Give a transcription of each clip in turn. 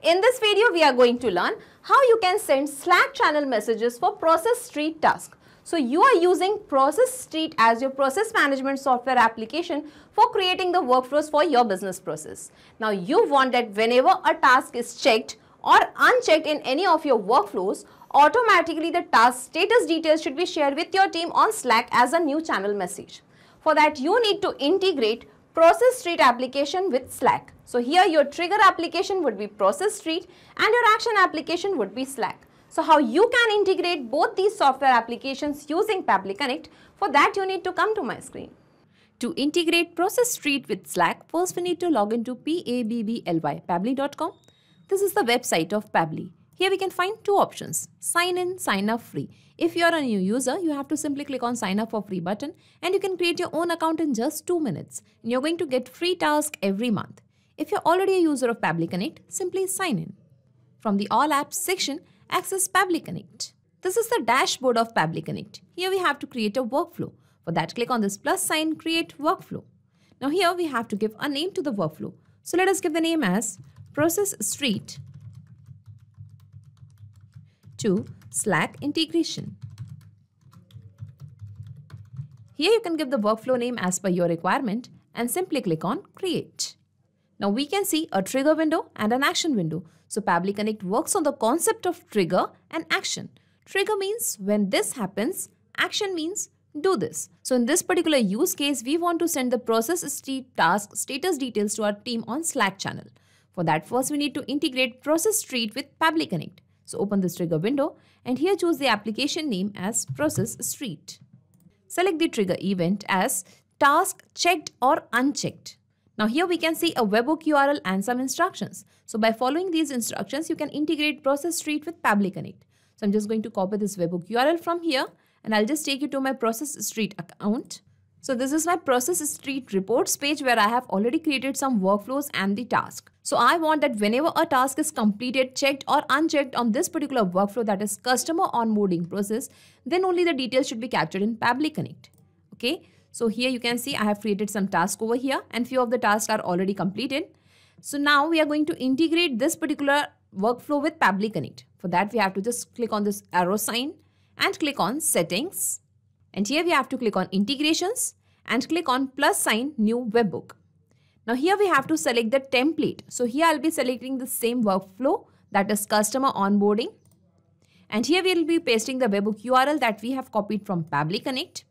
In this video, we are going to learn how you can send Slack channel messages for Process Street task. So you are using Process Street as your process management software application for creating the workflows for your business process. Now you want that whenever a task is checked or unchecked in any of your workflows, automatically the task status details should be shared with your team on Slack as a new channel message. For that, you need to integrate Process Street application with Slack. So here your trigger application would be Process Street and your action application would be Slack. So how you can integrate both these software applications using Pabbly Connect? For that, you need to come to my screen. To integrate Process Street with Slack, first we need to log into pabbly.com. This is the website of Pabbly. Here we can find two options, sign in, sign up free. If you are a new user, you have to simply click on sign up for free button and you can create your own account in just 2 minutes. And you're going to get free tasks every month. If you're already a user of Pabbly Connect, simply sign in. From the All Apps section, access Pabbly Connect. This is the dashboard of Pabbly Connect. Here we have to create a workflow. For that, click on this plus sign, create workflow. Now here we have to give a name to the workflow. So let us give the name as Process Street to Slack integration. Here you can give the workflow name as per your requirement and simply click on create. Now we can see a trigger window and an action window. So Pabbly Connect works on the concept of trigger and action. Trigger means when this happens, action means do this. So in this particular use case, we want to send the Process Street task status details to our team on Slack channel. For that, first we need to integrate Process Street with Pabbly Connect. So open this trigger window and here choose the application name as Process Street. Select the trigger event as task checked or unchecked. Now here we can see a webhook URL and some instructions. So by following these instructions, you can integrate Process Street with Pabbly Connect. So I'm just going to copy this webhook URL from here and I'll just take you to my Process Street account. So this is my Process Street reports page where I have already created some workflows and the task. So I want that whenever a task is completed, checked or unchecked on this particular workflow, that is customer onboarding process, then only the details should be captured in Pabbly Connect. Okay. So here you can see I have created some tasks over here and few of the tasks are already completed. So now we are going to integrate this particular workflow with Pabbly Connect. For that, we have to just click on this arrow sign and click on settings. And here we have to click on integrations and click on plus sign new webhook. Now here we have to select the template. So here I'll be selecting the same workflow, that is customer onboarding. And here we will be pasting the webhook URL that we have copied from Pabbly Connect.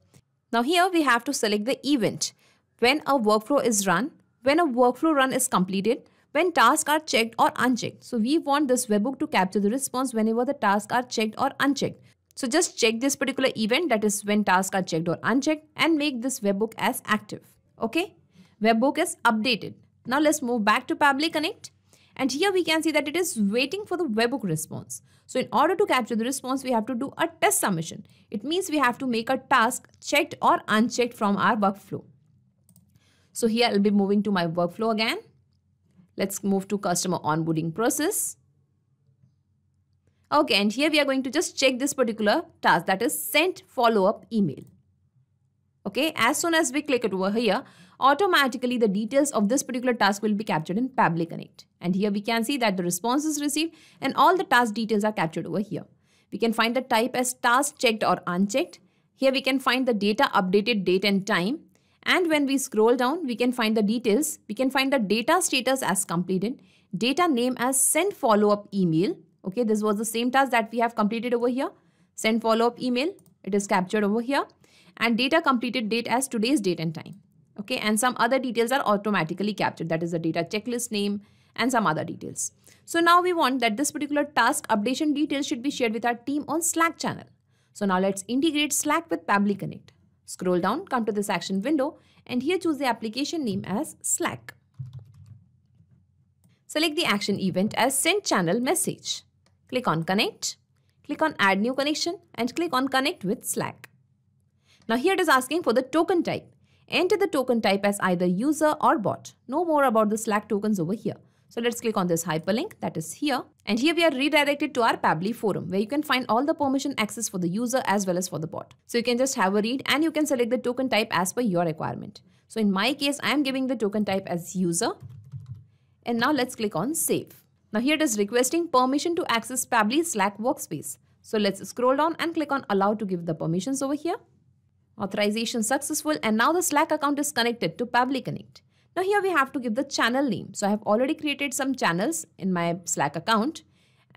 Now here we have to select the event. When a workflow is run, when a workflow run is completed, when tasks are checked or unchecked. So we want this webhook to capture the response whenever the tasks are checked or unchecked. So just check this particular event, that is when tasks are checked or unchecked, and make this webhook as active. Okay. Webhook is updated. Now let's move back to Pabbly Connect. And here we can see that it is waiting for the webhook response. So in order to capture the response, we have to do a test submission. It means we have to make a task checked or unchecked from our workflow. So here I'll be moving to my workflow again. Let's move to customer onboarding process. Okay, and here we are going to just check this particular task, that is sent follow-up email. Okay, as soon as we click it over here, automatically the details of this particular task will be captured in Pabbly Connect. And here we can see that the response is received and all the task details are captured over here. We can find the type as task checked or unchecked. Here we can find the data updated date and time. And when we scroll down, we can find the details. We can find the data status as completed, data name as send follow-up email. Okay, this was the same task that we have completed over here. Send follow-up email. It is captured over here. And data completed date as today's date and time. Okay, and some other details are automatically captured. That is the data checklist name and some other details. So now we want that this particular task updation details should be shared with our team on Slack channel. So now let's integrate Slack with Pabbly Connect. Scroll down, come to this action window and here choose the application name as Slack. Select the action event as send channel message. Click on connect, click on add new connection and click on connect with Slack. Now here it is asking for the token type. Enter the token type as either user or bot. Know more about the Slack tokens over here. So let's click on this hyperlink, that is here. And here we are redirected to our Pabbly forum where you can find all the permission access for the user as well as for the bot. So you can just have a read and you can select the token type as per your requirement. So in my case, I am giving the token type as user. And now let's click on save. Now here it is requesting permission to access Pabbly Slack workspace. So let's scroll down and click on allow to give the permissions over here. Authorization successful, and now the Slack account is connected to Pabbly Connect. Now here we have to give the channel name. So I have already created some channels in my Slack account,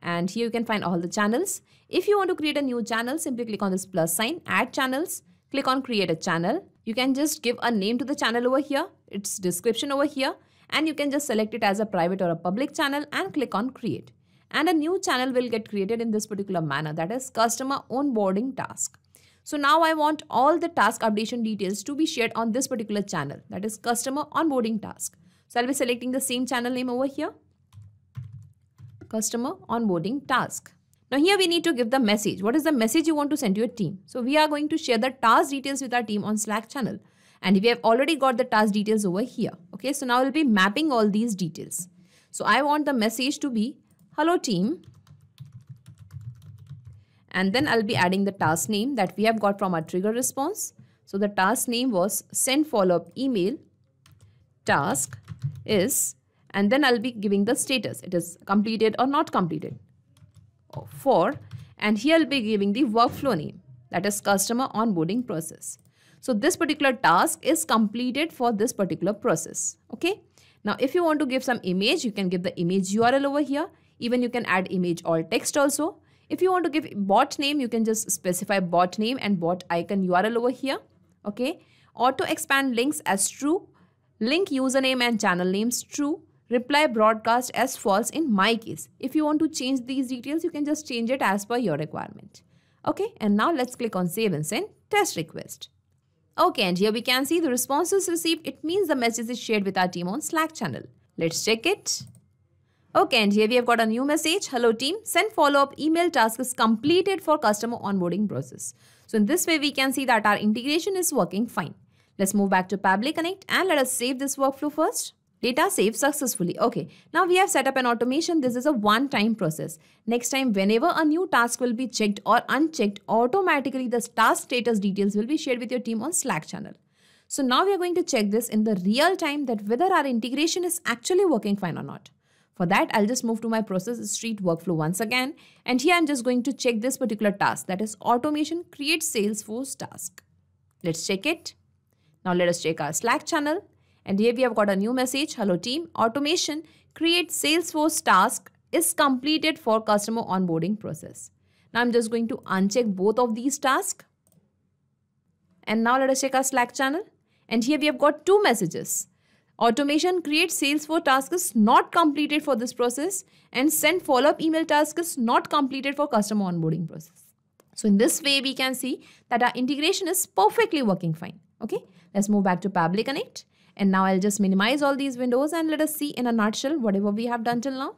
and here you can find all the channels. If you want to create a new channel, simply click on this plus sign, add channels, click on create a channel. You can just give a name to the channel over here, its description over here, and you can just select it as a private or a public channel and click on create. And a new channel will get created in this particular manner, that is customer onboarding task. So now I want all the task updation details to be shared on this particular channel, that is customer onboarding task. So I'll be selecting the same channel name over here, customer onboarding task. Now here we need to give the message. What is the message you want to send to your team? So we are going to share the task details with our team on Slack channel. And we have already got the task details over here. Okay, so now we'll be mapping all these details. So I want the message to be hello team. And then I'll be adding the task name that we have got from our trigger response. So the task name was send follow-up email task is, and then I'll be giving the status. It is completed or not completed. For, and here I'll be giving the workflow name, that is customer onboarding process. So this particular task is completed for this particular process. Okay. Now if you want to give some image, you can give the image URL over here. Even you can add image alt text also. If you want to give bot name, you can just specify bot name and bot icon URL over here. Okay. Auto expand links as true. Link username and channel names true. Reply broadcast as false in my case. If you want to change these details, you can just change it as per your requirement. Okay. And now let's click on save and send test request. Okay. And here we can see the responses received. It means the message is shared with our team on Slack channel. Let's check it. Okay, and here we have got a new message. Hello team, send follow-up email task is completed for customer onboarding process. So in this way, we can see that our integration is working fine. Let's move back to Pabbly Connect and let us save this workflow first. Data saved successfully. Okay, now we have set up an automation. This is a one-time process. Next time, whenever a new task will be checked or unchecked, automatically the task status details will be shared with your team on Slack channel. So now we are going to check this in the real time that whether our integration is actually working fine or not. For that, I'll just move to my process street workflow once again. And here I'm just going to check this particular task, that is automation create Salesforce task. Let's check it. Now let us check our Slack channel. And here we have got a new message. Hello team, automation create Salesforce task is completed for customer onboarding process. Now I'm just going to uncheck both of these tasks. And now let us check our Slack channel. And here we have got two messages. Automation create Salesforce task is not completed for this process, and send follow-up email task is not completed for customer onboarding process. So in this way, we can see that our integration is perfectly working fine. Okay, let's move back to Pabbly Connect. And now I'll just minimize all these windows and let us see in a nutshell whatever we have done till now.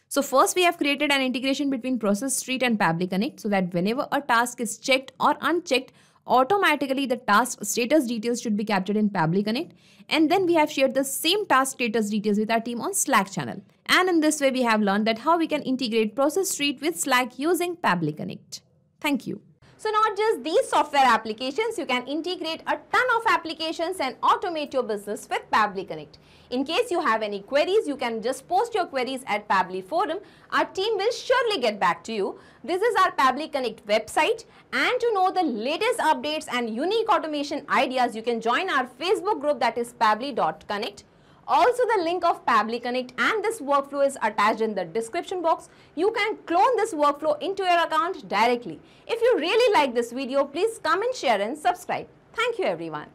So first we have created an integration between Process Street and Pabbly Connect so that whenever a task is checked or unchecked, automatically the task status details should be captured in Pabbly Connect. And then we have shared the same task status details with our team on Slack channel. And in this way, we have learned that how we can integrate Process Street with Slack using Pabbly Connect. Thank you. So not just these software applications, you can integrate a ton of applications and automate your business with Pabbly Connect. In case you have any queries, you can just post your queries at Pabbly Forum. Our team will surely get back to you. This is our Pabbly Connect website, and to know the latest updates and unique automation ideas, you can join our Facebook group, that is pabbly.connect. Also, the link of Pabbly Connect and this workflow is attached in the description box. You can clone this workflow into your account directly. If you really like this video, please comment, share and subscribe. Thank you everyone.